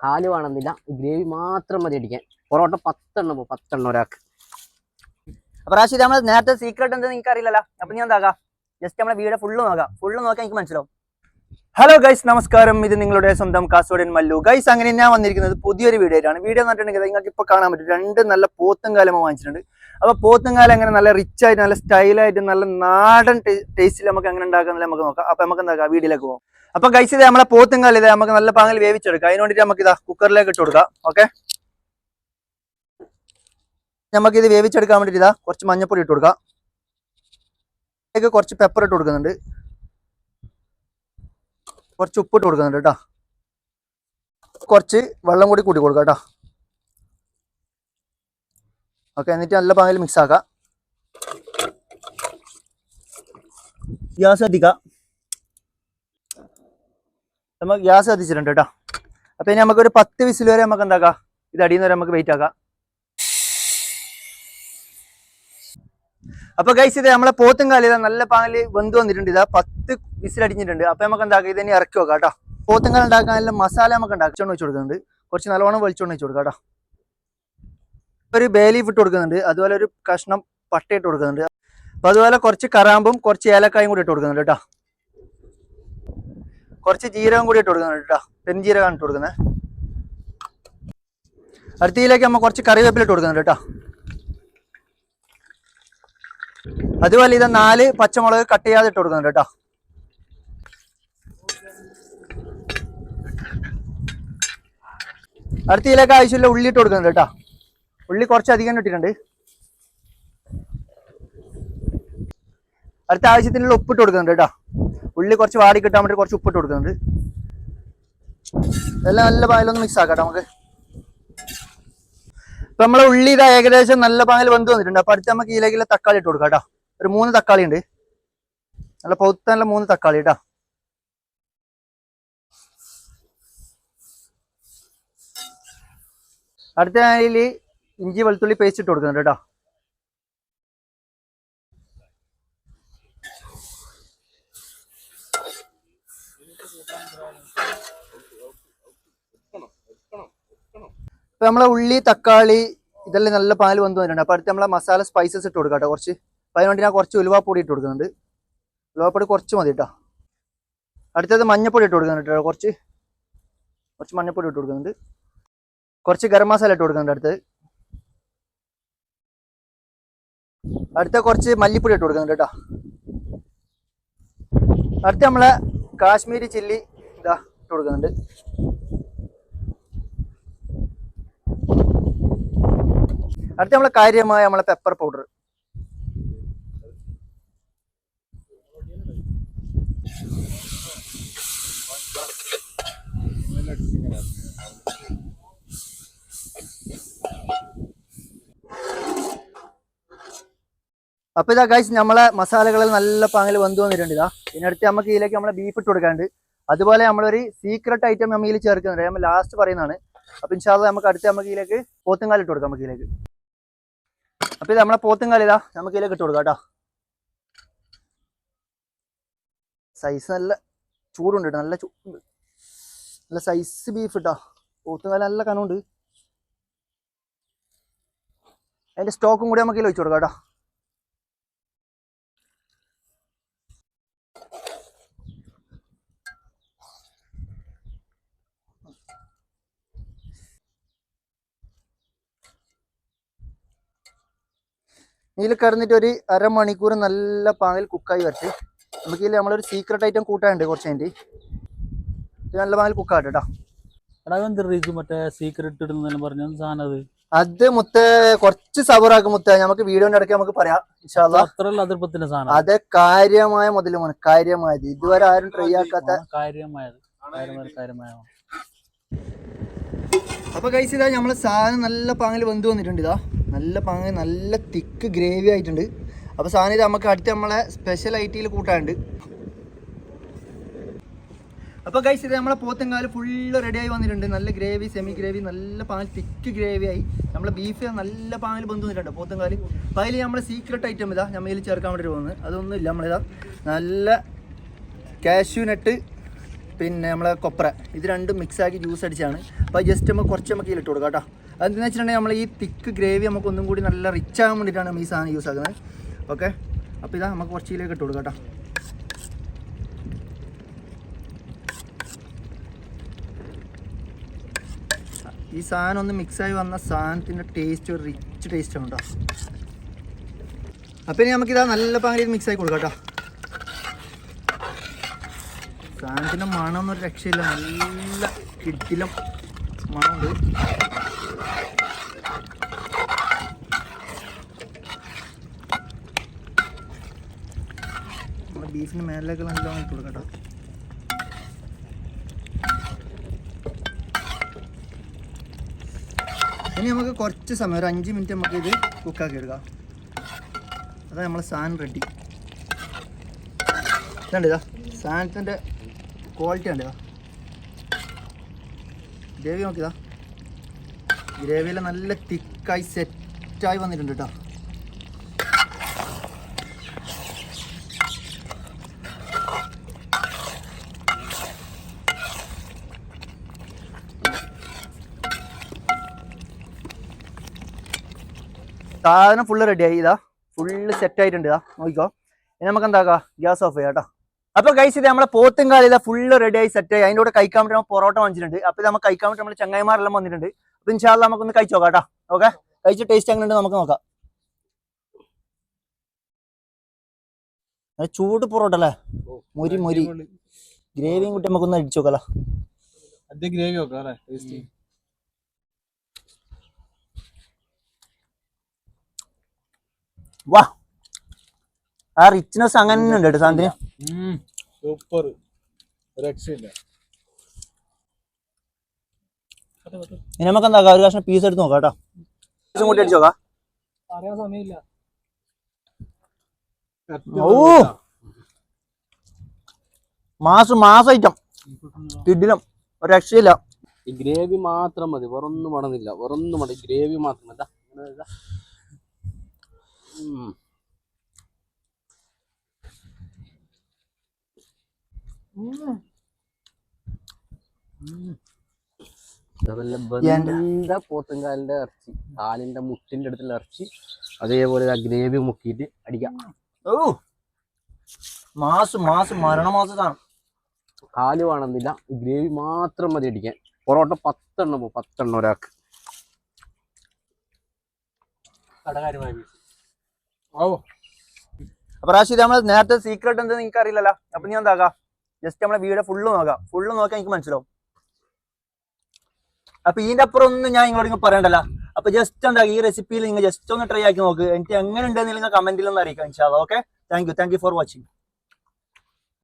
കാല് വേണമെന്നില്ല, ഗ്രേവി മാത്രം മതി അടിക്കാൻ. പൊറോട്ട 10 ഒരാൾക്ക്. അപ്പൊ റാഷിദ്, നമ്മൾ നേരത്തെ സീക്രട്ട് എന്താ നിങ്ങൾക്ക് അറിയില്ലല്ലോ. അപ്പൊ ഞാൻ എന്താക്കാം, ജസ്റ്റ് നമ്മളെ വീഡിയോ ഫുള്ള് നോക്കാൻ എനിക്ക് മനസ്സിലാവും. ഹലോ ഗൈസ്, നമസ്കാരം. ഇത് നിങ്ങളുടെ സ്വന്തം കാസോടൻ മല്ലു. ഗൈസ്, അങ്ങനെ ഞാൻ വന്നിരിക്കുന്നത് പുതിയൊരു വീഡിയോ ആയിട്ടാണ്. വീഡിയോ എന്നിട്ടുണ്ടെങ്കിൽ നിങ്ങൾക്ക് ഇപ്പോൾ കാണാൻ പറ്റും 2 നല്ല പോത്തുംകാലം വാങ്ങിച്ചിട്ടുണ്ട്. അപ്പോൾ പോത്തുംകാലം അങ്ങനെ നല്ല റിച്ച് ആയിട്ട്, നല്ല സ്റ്റൈലായിട്ട്, നല്ല നാടൻ ടേസ്റ്റിൽ നമുക്ക് എങ്ങനെ ഉണ്ടാക്കാമെന്ന് നമുക്ക് നോക്കാം. അപ്പോൾ നമുക്ക് എന്താക്കാം, വീഡിയോയിലേക്ക് പോകാം. അപ്പോൾ ഗൈസ്, ഇത് നമ്മളെ പോത്തുംകാലം ഇത് നമുക്ക് നല്ല പാങ്ങിൽ വേവിച്ചെടുക്കാം. അതിന് വേണ്ടിയിട്ട് നമുക്ക് ഇതാ കുക്കറിലേക്ക് ഇട്ട് കൊടുക്കാം. ഓക്കെ, നമുക്കിത് വേവിച്ചെടുക്കാൻ വേണ്ടിയിട്ട് ഇതാ കുറച്ച് മഞ്ഞപ്പൊടി ഇട്ട് കൊടുക്കാം. അതിലേക്ക് കുറച്ച് പെപ്പർ ഇട്ട് കൊടുക്കുന്നുണ്ട്, കുറച്ച് ഉപ്പിട്ട് കൊടുക്കുന്നുണ്ട് കേട്ടോ. കുറച്ച് വെള്ളം കൂടി കൂട്ടി കൊടുക്കാം കേട്ടോ. ഓക്കെ, എന്നിട്ട് നല്ല പാങ്ങിൽ മിക്സ് ആക്കാം. ഗ്യാസ് കത്തിക്കാം. നമുക്ക് ഗ്യാസ് കത്തിച്ചിട്ടുണ്ട് കേട്ടോ. അപ്പം ഇനി നമുക്കൊരു 10 വിസിൽ വരെ നമുക്ക് എന്താക്കാം, ഇത് അടിയുന്ന വരെ നമുക്ക് വെയിറ്റ് ആക്കാം. അപ്പൊ ഗൈസ്, ഇത് നമ്മളെ പോത്തുംകാലി ഇതാ നല്ല പാങ്ങിൽ വെന്ത് വന്നിട്ടുണ്ട്. ഇതാ 10 വിസിൽ അടിഞ്ഞിട്ടുണ്ട്. അപ്പൊ നമുക്ക് എന്താക്കാം, ഇതിനി ഇറക്കി വെക്കാം കേട്ടോ. പോത്തുംകാലം ഉണ്ടാക്കാൻ നല്ല മസാല നമുക്ക് ഉണ്ടാക്കിച്ചോണ്ട് വെച്ച് കൊടുക്കുന്നുണ്ട്. കുറച്ച് നല്ലോണം വെളിച്ചോണ്ട് വെച്ച് കൊടുക്കാം കേട്ടോ. ഒരു ബേ ലീഫ് ഇട്ട് കൊടുക്കുന്നുണ്ട്, അതുപോലെ ഒരു കഷ്ണം പട്ട ഇട്ട് കൊടുക്കുന്നുണ്ട്. അപ്പൊ അതുപോലെ കുറച്ച് കറാമ്പും കുറച്ച് ഏലക്കായും കൂടി ഇട്ട് കൊടുക്കുന്നുണ്ട് കേട്ടോ. കുറച്ച് ജീരകം കൂടി ഇട്ട് കൊടുക്കുന്നുണ്ട് കേട്ടോ. പെരുംജീരകമാണ് ഇട്ട് കൊടുക്കുന്നത്. അടുത്തയിലേക്ക് നമ്മൾ കുറച്ച് കറിവേപ്പില ഇട്ട് കൊടുക്കുന്നുണ്ട് കേട്ടോ. അതുപോലെ ഇത് 4 പച്ചമുളക് കട്ട് ചെയ്യാതെ ഇട്ട് കൊടുക്കുന്നുണ്ട് കേട്ടോ. അടുത്തയിലേക്ക് ആവശ്യമില്ല ഉള്ളി ഇട്ട് കൊടുക്കുന്നുണ്ട് കേട്ടോ. ഉള്ളി കുറച്ച് അധികം ഇട്ടിട്ടുണ്ട്. അടുത്ത ആവശ്യത്തിനുള്ള ഉപ്പിട്ട് കൊടുക്കുന്നുണ്ട് കേട്ടോ. ഉള്ളി കുറച്ച് വാടി കിട്ടാൻ വേണ്ടി കുറച്ച് ഉപ്പിട്ട് കൊടുക്കുന്നുണ്ട്. എല്ലാം നല്ല പായലൊന്ന് മിക്സ് ആക്കാം നമുക്ക്. ഇപ്പൊ നമ്മളെ ഉള്ളി ഇതാ ഏകദേശം നല്ല പാങ്ങിൽ വെന്ത് വന്നിട്ടുണ്ട്. അപ്പൊ അടുത്ത് നമുക്ക് ഇതിലേക്കുള്ള തക്കാളി ഇട്ട് കൊടുക്കാം കേട്ടോ. ഒരു 3 തക്കാളി ഉണ്ട്, നല്ല പൗത്ത 3 തക്കാളി കേട്ടോ. അടുത്ത അതിൽ ഇഞ്ചി വെളുത്തുള്ളി പേസ്റ്റ് ഇട്ട് കൊടുക്കുന്നുണ്ട് കേട്ടോ. ഇപ്പൊ നമ്മളെ ഉള്ളി തക്കാളി ഇതെല്ലാം നല്ല പാല് വന്ന് വന്നിട്ടുണ്ട്. അപ്പൊ അടുത്ത് നമ്മളെ മസാല സ്പൈസസ് ഇട്ട് കൊടുക്കാം കേട്ടോ. കുറച്ച് അതിന് വേണ്ടി ഞാൻ കുറച്ച് ഉലുവാപ്പൊടി ഇട്ട് കൊടുക്കുന്നുണ്ട്. ഉലുവാപ്പൊടി കുറച്ച് മതി കേട്ടോ. അടുത്തത് മഞ്ഞപ്പൊടി ഇട്ട് കൊടുക്കുന്നുണ്ട് കേട്ടോ. കുറച്ച് മഞ്ഞപ്പൊടി ഇട്ട് കൊടുക്കുന്നുണ്ട്. കുറച്ച് ഗരം മസാല ഇട്ട് കൊടുക്കുന്നുണ്ട്. അടുത്ത കുറച്ച് മല്ലിപ്പൊടി ഇട്ട് കൊടുക്കുന്നുണ്ട് കേട്ടോ. അടുത്ത നമ്മളെ കാശ്മീരി ചില്ലി ഇതാ ഇട്ട് കൊടുക്കുന്നുണ്ട്. അടുത്ത നമ്മളെ കാര്യമായ നമ്മളെ പെപ്പർ പൗഡർ. അപ്പൊ ഇതാ ഗൈസ്, നമ്മളെ മസാലകളിൽ നല്ല പാങ്ങിൽ വെന്ത് വന്നിട്ടുണ്ട്. ഇതാ ഇതിനടുത്ത് നമുക്ക് ഇതിലേക്ക് നമ്മളെ ബീഫ് ഇട്ട് കൊടുക്കാണ്ട്. അതുപോലെ നമ്മളൊരു സീക്രട്ട് ഐറ്റം നമ്മൾ ഇതിൽ ചേർക്കുന്നുണ്ട്, നമ്മൾ ലാസ്റ്റ് പറയുന്നതാണ്. അപ്പൊ ഇൻഷാല്ലാ നമുക്ക് അടുത്ത് നമുക്ക് ഇതിലേക്ക് പോത്തുംകാലി ഇട്ട് കൊടുക്കാം. നമുക്ക് ഇതിലേക്ക് അപ്പൊ ഇത് നമ്മളെ പോത്തുംകാലി ഇതാ നമുക്ക് ഇതിലേക്ക് ഇട്ട് കൊടുക്കാം കേട്ടോ. സൈസ് നല്ല ചൂടുണ്ട് കേട്ടോ, നല്ല ചൂടുണ്ട്, നല്ല സൈസ് ബീഫ് ഇട്ടാ. പോത്തുംകാലി നല്ല കനമുണ്ട്. അതിന്റെ സ്റ്റോക്കും കൂടി നമുക്ക് ഇതിൽ വെച്ച് കൊടുക്കാം കേട്ടോ. ഇതിൽ കിടന്നിട്ട് ഒരു അരമണിക്കൂർ നല്ല പാങ്ങിൽ കുക്കായി വരട്ടെ. നമുക്ക് ഇതിൽ നമ്മളൊരു സീക്രട്ട് ഐറ്റം കൂട്ടാനുണ്ട് കുറച്ച് വേണ്ടി. ഇത് നല്ല പാങ്ങിൽ കുക്കാട്ടെ കേട്ടോ. മറ്റേ സീക്രട്ട് പറഞ്ഞ സാധനം അത് മുത്തേ കുറച്ച് സബറാക്കും മുത്തേ, നമുക്ക് വീഡിയോന്റെ ഇടയ്ക്ക് നമുക്ക് പറയാം ഇൻഷാല്ലാ. അത് കാര്യമായ മുതലുമാണ്, കാര്യമായത്. ഇതുവരെ ആരും ട്രൈ ആക്കാത്ത കാര്യമായത്. അപ്പൊ ഗൈസ്, ഇതാ നമ്മളെ സാധനം നല്ല പാങ്ങിൽ വെന്ത് വന്നിട്ടുണ്ട്. ഇതാ നല്ല പാങ്ങിൽ നല്ല തിക്ക് ഗ്രേവി ആയിട്ടുണ്ട്. അപ്പൊ സാധനം ഇത് നമുക്ക് അടുത്ത് നമ്മളെ സ്പെഷ്യൽ ഐറ്റിയിൽ കൂട്ടാനുണ്ട്. അപ്പൊ ഗൈസ്, ഇത് നമ്മളെ പോത്തുംകാല് ഫുള്ള് റെഡിയായി വന്നിട്ടുണ്ട്. നല്ല ഗ്രേവി, സെമി ഗ്രേവി, നല്ല പാങ്ങിൽ തിക്ക് ഗ്രേവി ആയി. നമ്മളെ ബീഫ് നല്ല പാങ്ങിൽ വെന്ത് വന്നിട്ടുണ്ട് പോത്തുംകാല്. അപ്പൊ അതിൽ നമ്മളെ സീക്രട്ട് ഐറ്റം ഇതാ നമ്മൾ ഇതിൽ ചേർക്കാൻ വേണ്ടി പോകുന്നത്. അതൊന്നും ഇല്ല, നമ്മളിതാ നല്ല കാഷ്യൂ നട്ട് പിന്നെ നമ്മളെ കൊപ്ര ഇത് രണ്ടും മിക്സാക്കി ജ്യൂസ് അടിച്ചാണ്. അപ്പോൾ ജസ്റ്റ് നമുക്ക് കുറച്ച് നമുക്ക് ഇതിലിട്ട് കൊടുക്കാം കേട്ടോ. അതെന്താണെന്ന് വെച്ചിട്ടുണ്ടെങ്കിൽ നമ്മൾ ഈ തിക്ക് ഗ്രേവി നമുക്ക് ഒന്നും കൂടി നല്ല റിച്ച് ആകാൻ വേണ്ടിയിട്ടാണ് നമ്മൾ ഈ സാധനം യൂസ് ആക്കുന്നത്. ഓക്കെ, അപ്പോൾ ഇതാ നമുക്ക് കുറച്ച് ഇതിലേക്ക് ഇട്ട് കൊടുക്കാം കേട്ടോ. ഈ സാധനം ഒന്ന് മിക്സായി വന്ന സാധനത്തിൻ്റെ ടേസ്റ്റ് ഒരു റിച്ച് ടേസ്റ്റ് ആണ് കേട്ടോ. അപ്പോൾ ഇനി നമുക്കിതാ നല്ല പാങ്ങി മിക്സായി കൊടുക്കാം കേട്ടോ. സാധനത്തിൻ്റെ മണമൊന്നും ഒരു രക്ഷയില്ല, നല്ല കിട്ടിലും മണമുണ്ട്. നമ്മുടെ ബീഫിന് മേലിലേക്ക് നല്ലോണം ഇട്ട് കൊടുക്കാം കേട്ടോ. ഇനി നമുക്ക് കുറച്ച് സമയം ഒരു 5 മിനിറ്റ് നമുക്ക് ഇത് കുക്കാക്കി എടുക്കാം. അതാണ് നമ്മളെ സാധനം റെഡി. ഇതുണ്ട് ഇതാ സാധനത്തിൻ്റെ ക്വാളിറ്റി ഉണ്ട്. ഇതാ ഗ്രേവി നോക്കിയതാ, ഗ്രേവിയിൽ നല്ല തിക്കായി സെറ്റായി വന്നിട്ടുണ്ട് കേട്ടോ. സാധനം ഫുള്ള് റെഡിയായി. ഇതാ ഫുള്ള് സെറ്റ് ആയിട്ടുണ്ട്. ഇതാ നോക്കിക്കോ. ഇനി നമുക്ക് എന്താക്കാം, ഗ്യാസ് ഓഫ് ചെയ്യാം കേട്ടോ. അപ്പൊ ഗൈസ് ഇത് നമ്മളെ പോത്തും കാലം ഇതാ ഫുള്ള് റെഡിയായി സെറ്റ് ആയി. അതിൻ്റെ കൂടെ കഴിക്കാൻ വേണ്ടി നമ്മൾ പൊറോട്ട വാങ്ങിച്ചിട്ടുണ്ട്. അപ്പൊ ഇത് നമുക്ക് കഴിക്കാൻ വേണ്ടി നമ്മൾ ചങ്ങായിമാരെല്ലാം വന്നിട്ടുണ്ട്. അപ്പൊ ഇൻഷാല്ലാ നമുക്കൊന്ന് കഴിച്ചു നോക്കാം കേട്ടോ. ഓക്കെ, കഴിച്ച ടേസ്റ്റ് എങ്ങനെ ഉണ്ട് നമുക്ക് നോക്കാം. ചൂട് പൊറോട്ട അല്ലേ, മുരി മുരി ഗ്രേവിയും കൂട്ടി നമുക്കൊന്ന് അടിച്ചു നോക്കാലോ. ഗ്രേവി നോക്കാം അല്ലേ. വാ, ആ റിച്ച്നെസ് അങ്ങനെ ഉണ്ട് കേട്ടോ സാധനത്തിന്. സൂപ്പർ, രക്ഷയില്ല. ഇനി നമുക്ക് എന്താക്കാം, ഒരു കഷ്ണം പീസ് എടുത്ത് നോക്കാം കേട്ടോ. പീസും കൂട്ടി അടിച്ചു നോക്കാം. പറയാൻ സമയമില്ല. ഓ മാസം ഐറ്റം കിഡിലും ഒരു രക്ഷയില്ല. ഈ ഗ്രേവി മാത്രം മതി, വേറൊന്നും വേണമെന്നില്ല. വേറൊന്നും മതി, ഗ്രേവി മാത്രം മതി. എന്താ പോത്തുംകാലിന്റെ ഇറച്ചി, കാലിന്റെ മുട്ടിന്റെ അടുത്തുള്ള ഇറച്ചി, അതേപോലെ ഗ്രേവി മുക്കിയിട്ട് അടിക്കാം. ഓ മാസം മരണമാസം കാല് വേണമെന്നില്ല, ഈ ഗ്രേവി മാത്രം മതി അടിക്കാൻ. പൊറോട്ട 10 എണ്ണം പോകും, 10 എണ്ണം ഒരാൾക്ക്. അപ്പൊ റാഷിദ് നമ്മൾ നേരത്തെ സീക്രട്ട് എന്താ നിങ്ങൾക്ക് അറിയില്ലല്ലോ. അപ്പൊ നീ എന്താക്കാം, ജസ്റ്റ് നമ്മളെ വീഡിയോ ഫുള്ള് നോക്കാം. ഫുള്ള് നോക്കാൻ എനിക്ക് മനസ്സിലാവും. അപ്പൊ ഇതിന്റെ അപ്പുറം ഒന്നും ഞാൻ നിങ്ങളോട് പറയണ്ടല്ലോ. അപ്പൊ ജസ്റ്റ് എന്താ ഈ റെസിപ്പിയിൽ നിങ്ങൾ ജസ്റ്റ് ഒന്ന് ട്രൈ ആക്കി നോക്ക്. എനിക്ക് എങ്ങനെ ഉണ്ടെന്ന് നിങ്ങൾ കമന്റിൽ ഒന്ന് അറിയിക്കാം ഇൻഷാല്ലാ. Okay, thank you for watching.